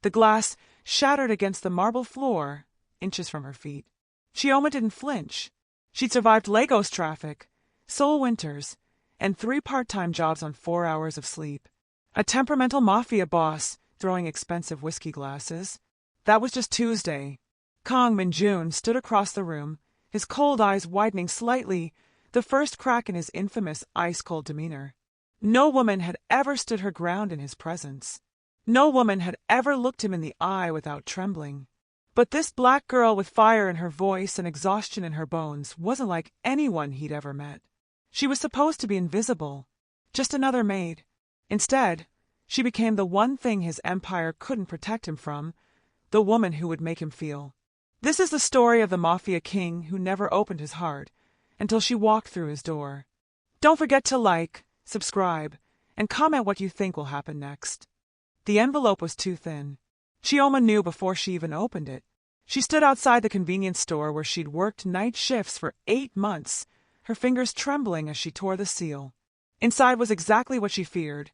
The glass shattered against the marble floor, inches from her feet. Chioma didn't flinch. She'd survived Lagos traffic, Seoul winters, and 3 part-time jobs on 4 hours of sleep. A temperamental mafia boss throwing expensive whiskey glasses. That was just Tuesday. Kang Min-jun stood across the room, his cold eyes widening slightly, the first crack in his infamous ice-cold demeanor. No woman had ever stood her ground in his presence. No woman had ever looked him in the eye without trembling. But this black girl with fire in her voice and exhaustion in her bones wasn't like anyone he'd ever met. She was supposed to be invisible, just another maid. Instead, she became the one thing his empire couldn't protect him from, the woman who would make him feel. This is the story of the Mafia king who never opened his heart until she walked through his door. Don't forget to like, subscribe, and comment what you think will happen next. The envelope was too thin. Chioma knew before she even opened it. She stood outside the convenience store where she'd worked night shifts for 8 months, her fingers trembling as she tore the seal. Inside was exactly what she feared,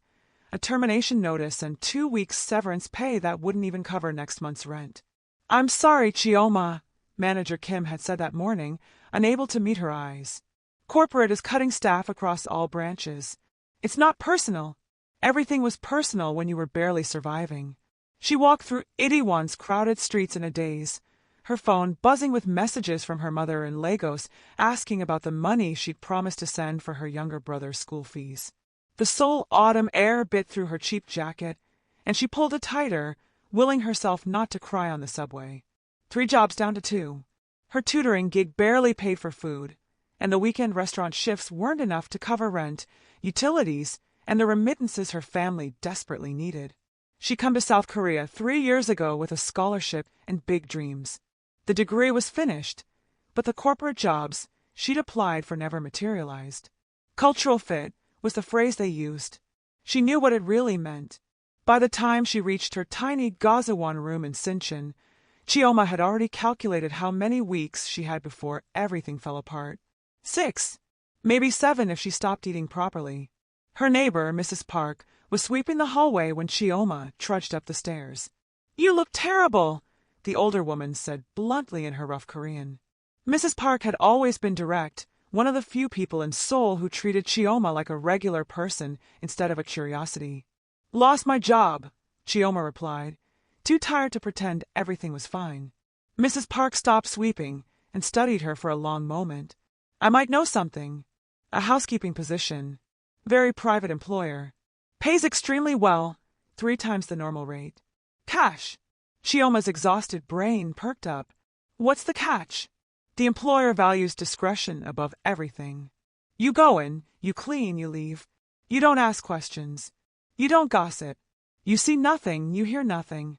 a termination notice and 2 weeks severance pay that wouldn't even cover next month's rent. "I'm sorry, Chioma," Manager Kim had said that morning, unable to meet her eyes. "Corporate is cutting staff across all branches. It's not personal. Everything was personal when you were barely surviving." She walked through Itaewon's crowded streets in a daze, her phone buzzing with messages from her mother in Lagos asking about the money she'd promised to send for her younger brother's school fees. The Seoul autumn air bit through her cheap jacket, and she pulled it tighter, willing herself not to cry on the subway. 3 jobs down to 2. Her tutoring gig barely paid for food, and the weekend restaurant shifts weren't enough to cover rent, utilities, and the remittances her family desperately needed. She'd come to South Korea 3 years ago with a scholarship and big dreams. The degree was finished, but the corporate jobs she'd applied for never materialized. Cultural fit was the phrase they used. She knew what it really meant. By the time she reached her tiny Gazawan room in Sinchon, Chioma had already calculated how many weeks she had before everything fell apart. 6, maybe 7 if she stopped eating properly. Her neighbor, Mrs. Park, was sweeping the hallway when Chioma trudged up the stairs. "You look terrible," the older woman said bluntly in her rough Korean. Mrs. Park had always been direct, one of the few people in Seoul who treated Chioma like a regular person instead of a curiosity. "Lost my job," Chioma replied, too tired to pretend everything was fine. Mrs. Park stopped sweeping and studied her for a long moment. "I might know something. A housekeeping position. Very private employer. Pays extremely well, 3 times the normal rate. Cash." Chioma's exhausted brain perked up. "What's the catch?" "The employer values discretion above everything. You go in, you clean, you leave. You don't ask questions. You don't gossip. You see nothing, you hear nothing."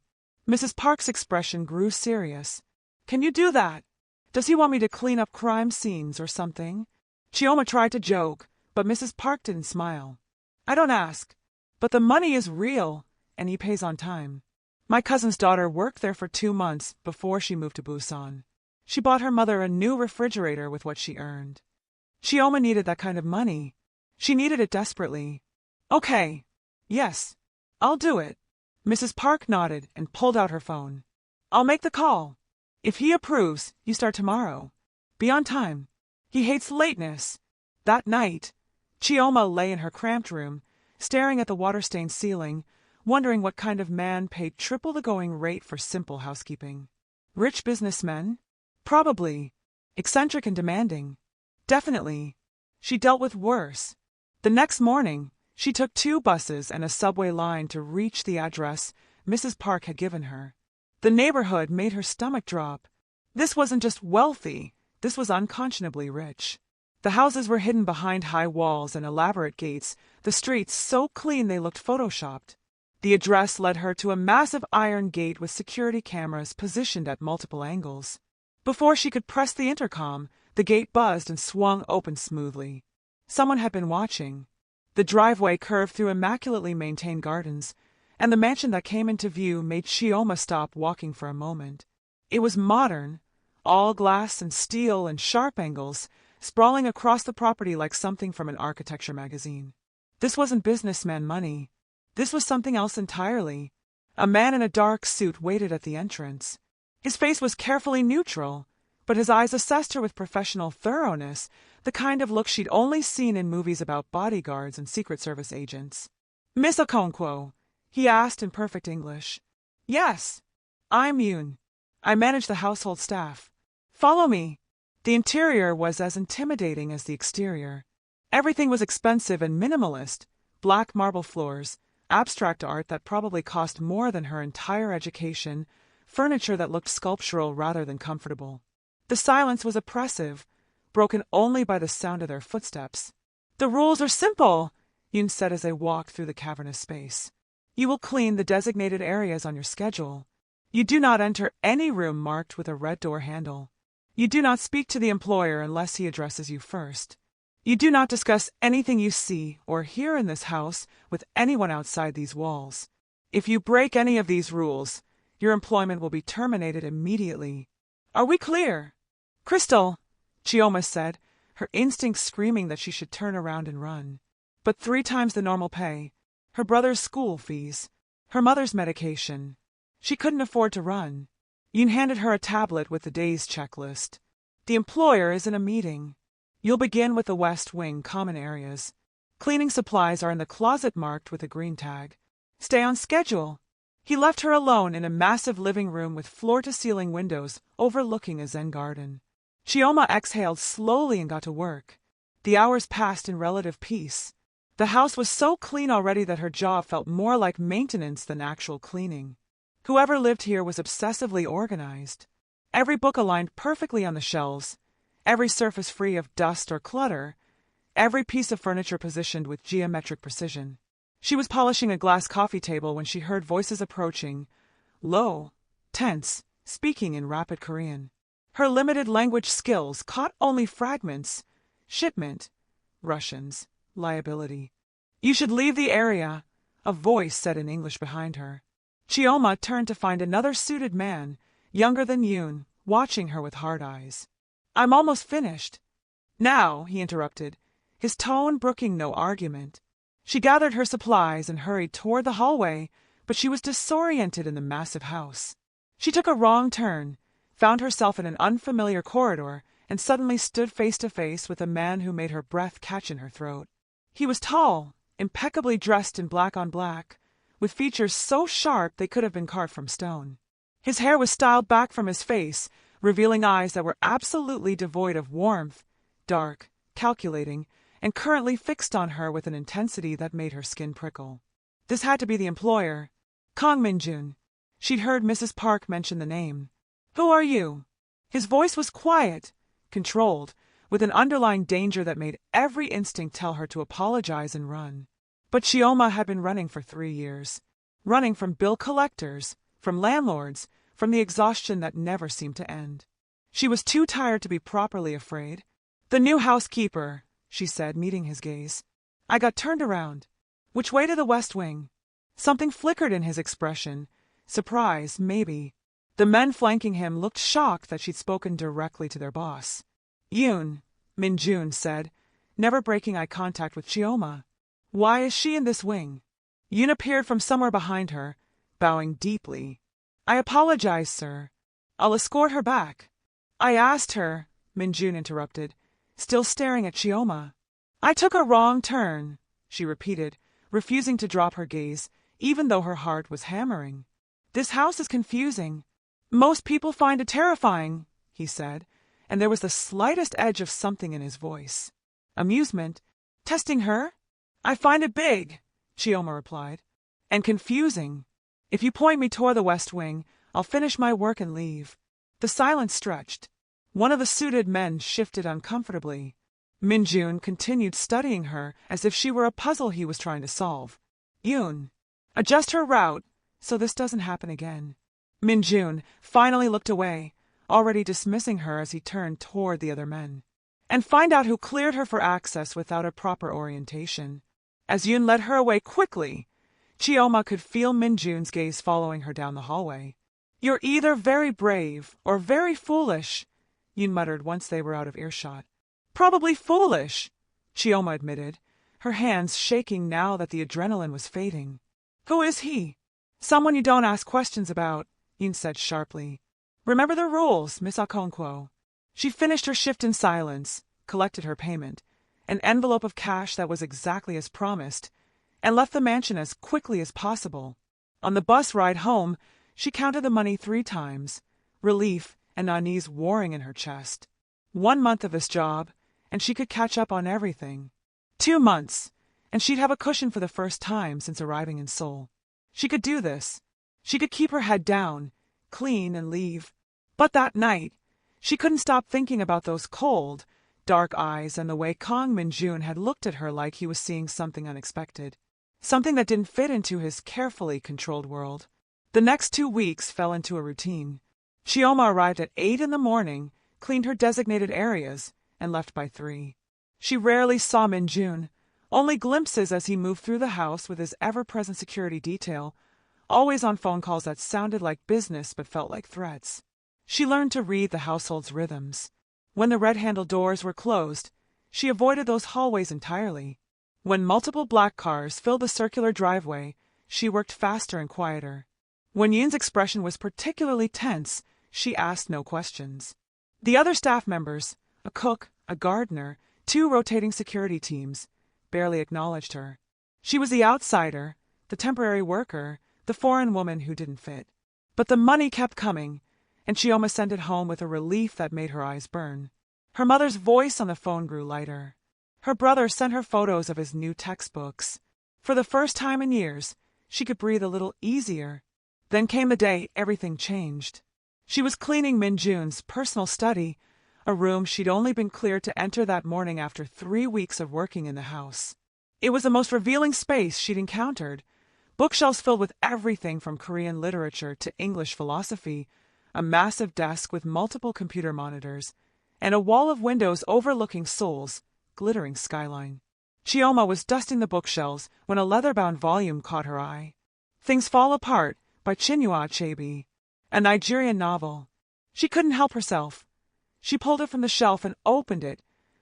Mrs. Park's expression grew serious. "Can you do that? Does he want me to clean up crime scenes or something?" Chioma tried to joke, but Mrs. Park didn't smile. "I don't ask. But the money is real, and he pays on time. My cousin's daughter worked there for 2 months before she moved to Busan. She bought her mother a new refrigerator with what she earned. Chioma needed that kind of money. She needed it desperately. "Okay. Yes. I'll do it." Mrs. Park nodded and pulled out her phone. "I'll make the call. If he approves, you start tomorrow. Be on time. He hates lateness." That night, Chioma lay in her cramped room, staring at the water-stained ceiling, wondering what kind of man paid triple the going rate for simple housekeeping. Rich businessmen? Probably. Eccentric and demanding? Definitely. She dealt with worse. The next morning, she took 2 buses and a subway line to reach the address Mrs. Park had given her. The neighborhood made her stomach drop. This wasn't just wealthy, this was unconscionably rich. The houses were hidden behind high walls and elaborate gates, the streets so clean they looked photoshopped. The address led her to a massive iron gate with security cameras positioned at multiple angles. Before she could press the intercom, the gate buzzed and swung open smoothly. Someone had been watching. The driveway curved through immaculately maintained gardens, and the mansion that came into view made Chioma stop walking for a moment. It was modern, all glass and steel and sharp angles, sprawling across the property like something from an architecture magazine. This wasn't businessman money. This was something else entirely. A man in a dark suit waited at the entrance. His face was carefully neutral, but his eyes assessed her with professional thoroughness, the kind of look she'd only seen in movies about bodyguards and Secret Service agents. "Miss Okonkwo?" he asked in perfect English. "Yes. I'm Yoon. I manage the household staff. Follow me." The interior was as intimidating as the exterior. Everything was expensive and minimalist: black marble floors, abstract art that probably cost more than her entire education, furniture that looked sculptural rather than comfortable. The silence was oppressive, broken only by the sound of their footsteps. "The rules are simple," Yoon said as they walked through the cavernous space. "You will clean the designated areas on your schedule. You do not enter any room marked with a red door handle. You do not speak to the employer unless he addresses you first. You do not discuss anything you see or hear in this house with anyone outside these walls. If you break any of these rules, your employment will be terminated immediately. Are we clear?" "Crystal," Chioma said, her instincts screaming that she should turn around and run. But 3 times the normal pay, her brother's school fees, her mother's medication. She couldn't afford to run. Yoon handed her a tablet with the day's checklist. "The employer is in a meeting. You'll begin with the West Wing common areas. Cleaning supplies are in the closet marked with a green tag. Stay on schedule." He left her alone in a massive living room with floor-to-ceiling windows overlooking a Zen garden. Chioma exhaled slowly and got to work. The hours passed in relative peace. The house was so clean already that her job felt more like maintenance than actual cleaning. Whoever lived here was obsessively organized. Every book aligned perfectly on the shelves, every surface free of dust or clutter, every piece of furniture positioned with geometric precision. She was polishing a glass coffee table when she heard voices approaching, low, tense, speaking in rapid Korean. Her limited language skills caught only fragments. Shipment, Russians, liability. "You should leave the area," a voice said in English behind her. Chioma turned to find another suited man, younger than Yoon, watching her with hard eyes. "I'm almost finished." "Now," he interrupted, his tone brooking no argument. She gathered her supplies and hurried toward the hallway, but she was disoriented in the massive house. She took a wrong turn, found herself in an unfamiliar corridor, and suddenly stood face to face with a man who made her breath catch in her throat. He was tall, impeccably dressed in black on black, with features so sharp they could have been carved from stone. His hair was styled back from his face, revealing eyes that were absolutely devoid of warmth, dark, calculating, and currently fixed on her with an intensity that made her skin prickle. This had to be the employer, Kang Min-jun. She'd heard Mrs. Park mention the name. "Who are you?" His voice was quiet, controlled, with an underlying danger that made every instinct tell her to apologize and run. But Chioma had been running for 3 years. Running from bill collectors, from landlords, from the exhaustion that never seemed to end. She was too tired to be properly afraid. "The new housekeeper," she said, meeting his gaze. I got turned around. "Which way to the West Wing?" Something flickered in his expression. Surprise, maybe. The men flanking him looked shocked that she'd spoken directly to their boss. "Yoon," Min-jun said, never breaking eye contact with Chioma. "Why is she in this wing?" Yoon appeared from somewhere behind her, bowing deeply. "I apologize, sir. I'll escort her back." "I asked her," Min-jun interrupted, still staring at Chioma. "I took a wrong turn," she repeated, refusing to drop her gaze, even though her heart was hammering. "This house is confusing. Most people find it terrifying," he said, and there was the slightest edge of something in his voice. Amusement? Testing her? "I find it big," Chioma replied, "and confusing. If you point me toward the West Wing, I'll finish my work and leave." The silence stretched. One of the suited men shifted uncomfortably. Min-jun continued studying her as if she were a puzzle he was trying to solve. "Yoon, adjust her route so this doesn't happen again." Min-jun finally looked away, already dismissing her as he turned toward the other men. "And find out who cleared her for access without a proper orientation." As Yoon led her away quickly, Chioma could feel Min-jun's gaze following her down the hallway. "You're either very brave or very foolish," Yoon muttered once they were out of earshot. "Probably foolish," Chioma admitted, her hands shaking now that the adrenaline was fading. "Who is he?" Someone you don't ask questions about, Yoon said sharply. Remember the rules, Miss Okonkwo. She finished her shift in silence, collected her payment, an envelope of cash that was exactly as promised, and left the mansion as quickly as possible. On the bus ride home, she counted the money 3 times, relief and unease warring in her chest. 1 month of this job, and she could catch up on everything. 2 months, and she'd have a cushion for the first time since arriving in Seoul. She could do this. She could keep her head down, clean, and leave. But that night, she couldn't stop thinking about those cold, dark eyes and the way Kang Min-jun had looked at her like he was seeing something unexpected. Something that didn't fit into his carefully controlled world. The next 2 weeks fell into a routine. Chioma arrived at 8 in the morning, cleaned her designated areas, and left by 3. She rarely saw Min-jun, only glimpses as he moved through the house with his ever-present security detail, always on phone calls that sounded like business but felt like threats. She learned to read the household's rhythms. When the red-handled doors were closed, she avoided those hallways entirely. When multiple black cars filled the circular driveway, she worked faster and quieter. When Yoon's expression was particularly tense, she asked no questions. The other staff members, a cook, a gardener, 2 rotating security teams, barely acknowledged her. She was the outsider, the temporary worker, the foreign woman who didn't fit. But the money kept coming, and Chioma sent it home with a relief that made her eyes burn. Her mother's voice on the phone grew lighter. Her brother sent her photos of his new textbooks. For the first time in years, she could breathe a little easier. Then came the day everything changed. She was cleaning Min-jun's personal study, a room she'd only been cleared to enter that morning after 3 weeks of working in the house. It was the most revealing space she'd encountered. Bookshelves filled with everything from Korean literature to English philosophy, a massive desk with multiple computer monitors, and a wall of windows overlooking Seoul's glittering skyline. Chioma was dusting the bookshelves when a leather-bound volume caught her eye. Things Fall Apart by Chinua Achebe, a Nigerian novel. She couldn't help herself. She pulled it from the shelf and opened it,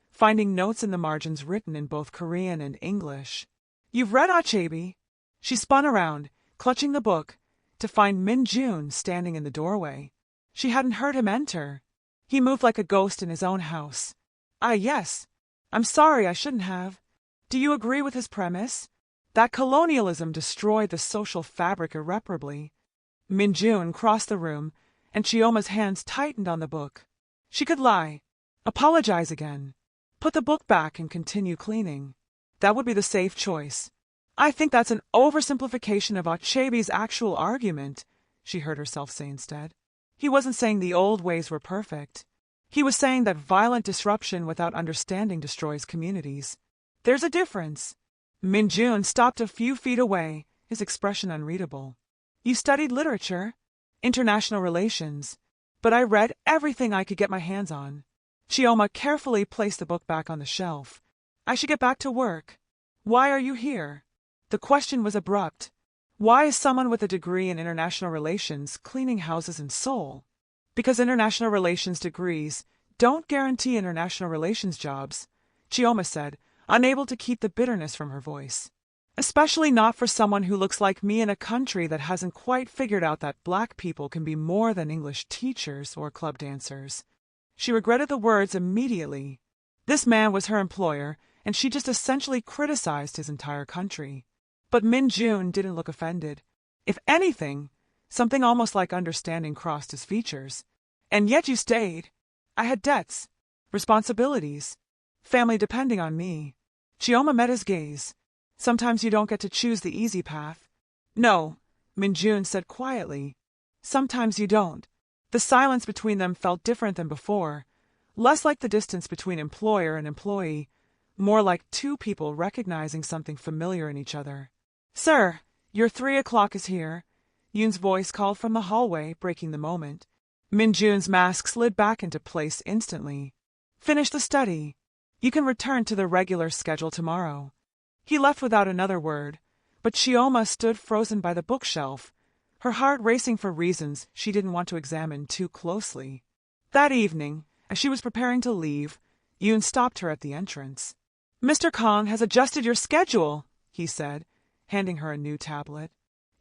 finding notes in the margins written in both Korean and English. "You've read Achebe?" She spun around, clutching the book, to find Min-jun standing in the doorway. She hadn't heard him enter. He moved like a ghost in his own house. Yes. I'm sorry, I shouldn't have. Do you agree with his premise? That colonialism destroyed the social fabric irreparably. Min-jun crossed the room, and Chioma's hands tightened on the book. She could lie, apologize again, put the book back and continue cleaning. That would be the safe choice. I think that's an oversimplification of Achebe's actual argument, she heard herself say instead. He wasn't saying the old ways were perfect. He was saying that violent disruption without understanding destroys communities. There's a difference. Min-jun stopped a few feet away, his expression unreadable. You studied literature, international relations, but I read everything I could get my hands on. Chioma carefully placed the book back on the shelf. I should get back to work. Why are you here? The question was abrupt. Why is someone with a degree in international relations cleaning houses in Seoul? Because international relations degrees don't guarantee international relations jobs, Chioma said, unable to keep the bitterness from her voice. Especially not for someone who looks like me in a country that hasn't quite figured out that black people can be more than English teachers or club dancers. She regretted the words immediately. This man was her employer, and she just essentially criticized his entire country. But Min-jun didn't look offended. If anything, something almost like understanding crossed his features. And yet you stayed. I had debts, responsibilities, family depending on me. Chioma met his gaze. Sometimes you don't get to choose the easy path. No, Min-jun said quietly. Sometimes you don't. The silence between them felt different than before, less like the distance between employer and employee, more like 2 people recognizing something familiar in each other. Sir, your 3 o'clock is here, Yoon's voice called from the hallway, breaking the moment. Min-jun's mask slid back into place instantly. Finish the study. You can return to the regular schedule tomorrow. He left without another word, but Chioma stood frozen by the bookshelf, her heart racing for reasons she didn't want to examine too closely. That evening, as she was preparing to leave, Yoon stopped her at the entrance. Mr. Kang has adjusted your schedule, he said, handing her a new tablet.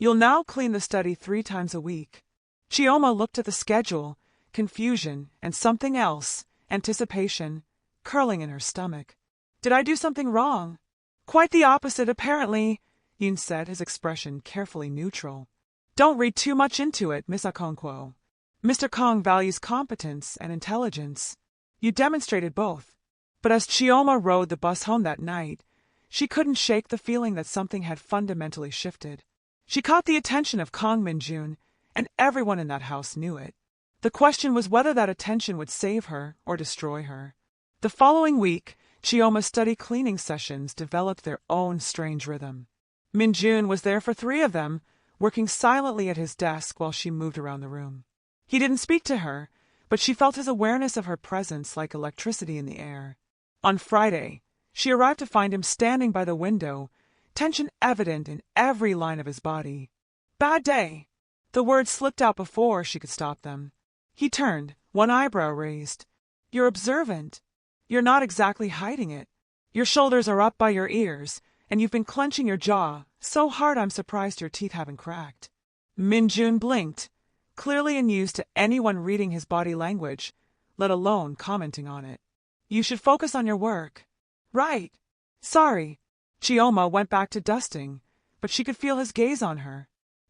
You'll now clean the study 3 times a week. Chioma looked at the schedule, confusion, and something else, anticipation, curling in her stomach. Did I do something wrong? Quite the opposite, apparently, Yoon said, his expression carefully neutral. Don't read too much into it, Miss Okonkwo. Mr. Kong values competence and intelligence. You demonstrated both. But as Chioma rode the bus home that night, she couldn't shake the feeling that something had fundamentally shifted. She caught the attention of Kong Min-jun, and everyone in that house knew it. The question was whether that attention would save her or destroy her. The following week, Chioma's study cleaning sessions developed their own strange rhythm. Min-jun was there for 3 of them, working silently at his desk while she moved around the room. He didn't speak to her, but she felt his awareness of her presence like electricity in the air. On Friday, she arrived to find him standing by the window, tension evident in every line of his body. Bad day. The words slipped out before she could stop them. He turned, one eyebrow raised. You're observant. You're not exactly hiding it. Your shoulders are up by your ears, and you've been clenching your jaw so hard I'm surprised your teeth haven't cracked. Min-jun blinked, clearly unused to anyone reading his body language, let alone commenting on it. You should focus on your work. Right. Sorry. Chioma went back to dusting, but she could feel his gaze on her.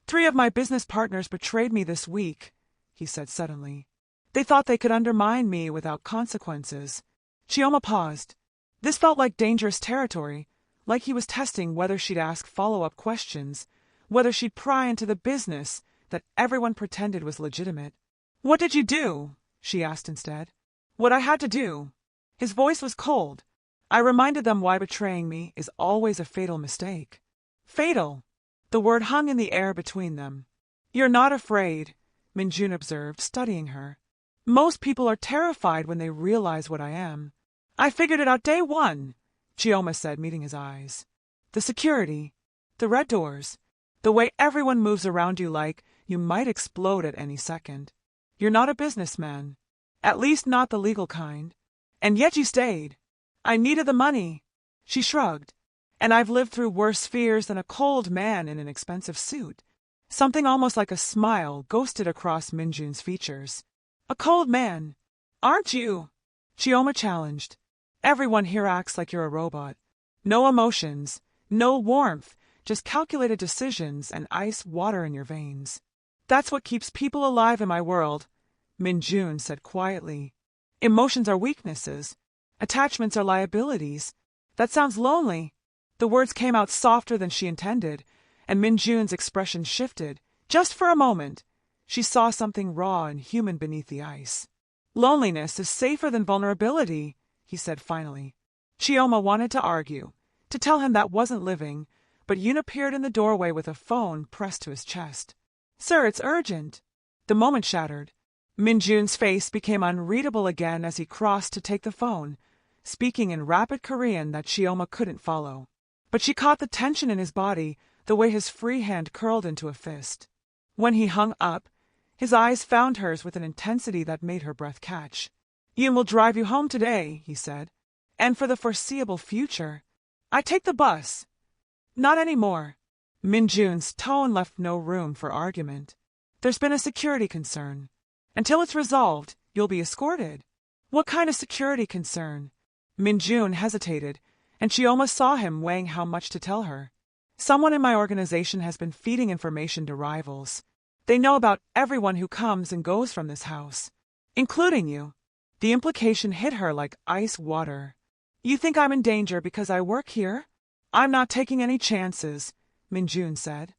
3 of my business partners betrayed me this week, he said suddenly. They thought they could undermine me without consequences. Chioma paused. This felt like dangerous territory, like he was testing whether she'd ask follow-up questions, whether she'd pry into the business that everyone pretended was legitimate. What did you do? She asked instead. What I had to do. His voice was cold. I reminded them why betraying me is always a fatal mistake. Fatal. The word hung in the air between them. You're not afraid, Min-jun observed, studying her. Most people are terrified when they realize what I am. I figured it out day 1, Chioma said, meeting his eyes. The security, the red doors, the way everyone moves around you like you might explode at any second. You're not a businessman, at least not the legal kind. And yet you stayed. I needed the money. She shrugged. And I've lived through worse fears than a cold man in an expensive suit. Something almost like a smile ghosted across Min-jun's features. A cold man. Aren't you? Chioma challenged. Everyone here acts like you're a robot. No emotions, no warmth, just calculated decisions and ice water in your veins. That's what keeps people alive in my world, Min-jun said quietly. Emotions are weaknesses. Attachments are liabilities. That sounds lonely. The words came out softer than she intended, and Min-jun's expression shifted. Just for a moment, she saw something raw and human beneath the ice. Loneliness is safer than vulnerability, he said finally. Chioma wanted to argue, to tell him that wasn't living, but Yoon appeared in the doorway with a phone pressed to his chest. Sir, it's urgent. The moment shattered. Min-jun's face became unreadable again as he crossed to take the phone, speaking in rapid Korean that Chioma couldn't follow. But she caught the tension in his body, the way his free hand curled into a fist. When he hung up, his eyes found hers with an intensity that made her breath catch. Yoon will drive you home today, he said. And for the foreseeable future. I take the bus. Not anymore. Min-jun's tone left no room for argument. There's been a security concern. Until it's resolved, you'll be escorted. What kind of security concern? Min-jun hesitated, and Chioma saw him weighing how much to tell her. Someone in my organization has been feeding information to rivals. They know about everyone who comes and goes from this house, including you. The implication hit her like ice water. You think I'm in danger because I work here? I'm not taking any chances, Min-jun said.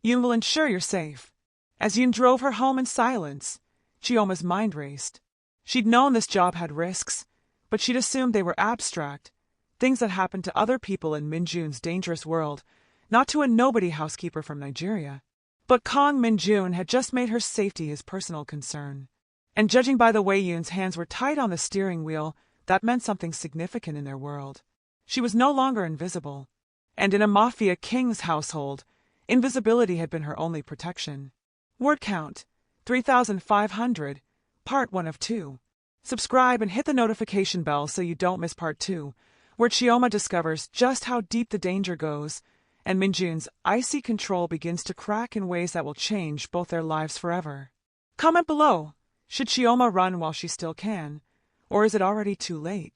Yoon will ensure you're safe. As Yoon drove her home in silence, Chioma's mind raced. She'd known this job had risks, but she'd assumed they were abstract, things that happened to other people in Min-jun's dangerous world, not to a nobody housekeeper from Nigeria. But Kong Min-jun had just made her safety his personal concern. And judging by the way Yoon's hands were tight on the steering wheel, that meant something significant in their world. She was no longer invisible. And in a Mafia king's household, invisibility had been her only protection. Word count, 3,500, part 1 of 2. Subscribe and hit the notification bell so you don't miss part 2, where Chioma discovers just how deep the danger goes and Minjun's icy control begins to crack in ways that will change both their lives forever. Comment below. Should Chioma run while she still can, or is it already too late?